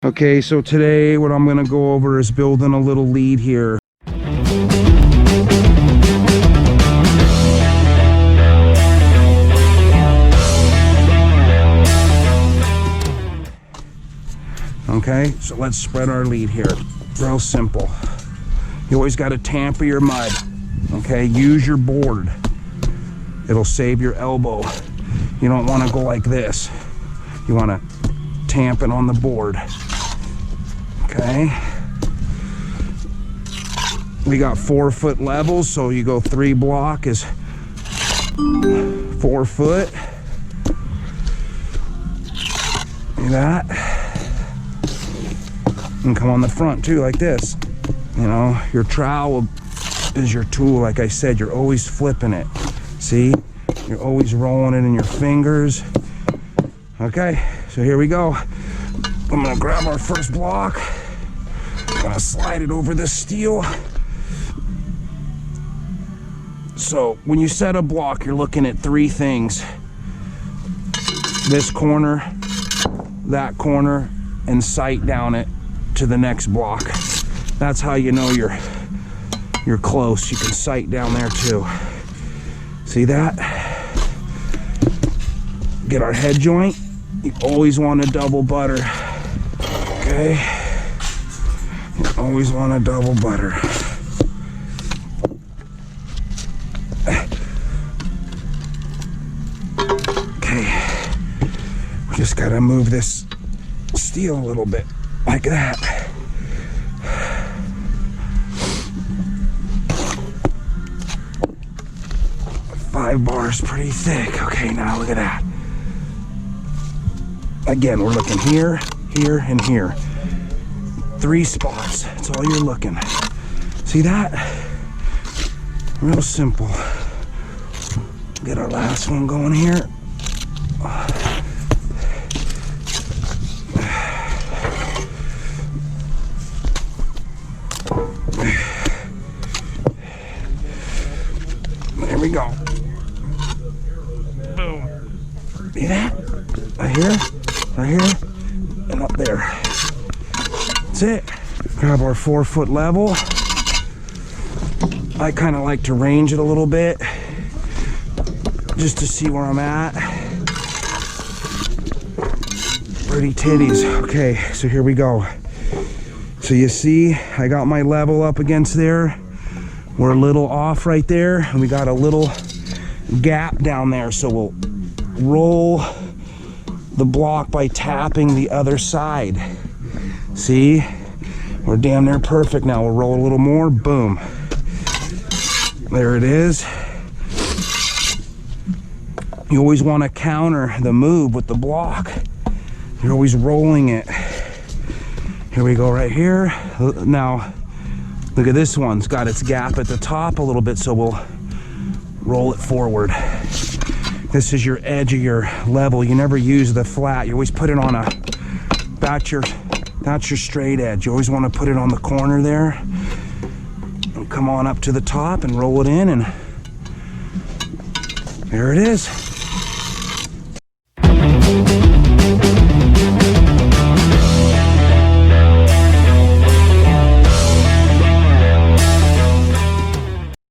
Okay, so today what I'm gonna go over is building a little lead here. Okay, so let's spread our lead here. Real simple. You always got to tamper your mud. Okay, use your board. It'll save your elbow. You don't want to go like this. You want to tamp it on the board. Okay. We got 4 foot levels, so you go 3 block is 4 foot. Like that. And come on the front too, like this. You know, your trowel is your tool. Like I said, you're always flipping it. See? You're always rolling it in your fingers. Okay, so here we go. I'm gonna grab our first block. I'm gonna slide it over this steel. So when you set a block, you're looking at 3 things. This corner, that corner, and sight down it to the next block. That's how you know you're close. You can sight down there too. See that? Get our head joint. You always want to double butter. Okay? You always want to double butter. Okay. We just gotta move this steel a little bit, like that. Five bars, pretty thick. Okay, now look at that. Again, we're looking here, here, and here. 3 spots. That's all you're looking. See that? Real simple. Get our last one going here. There we go. Boom. See that? Right here, right here, and up there. That's it. Grab our 4 foot level. I kind of like to range it a little bit just to see where I'm at. Pretty titties. Okay, so here we go. So you see, I got my level up against there. We're a little off right there, and we got a little gap down there. So we'll roll the block by tapping the other side. See? We're damn near perfect now. We'll roll a little more. Boom. There it is. You always want to counter the move with the block. You're always rolling it. Here we go right here. Now, look at this one. It's got its gap at the top a little bit, so we'll roll it forward. This is your edge of your level. You never use the flat. You always put it on that's your straight edge. You always want to put it on the corner there. And come on up to the top and roll it in, and there it is.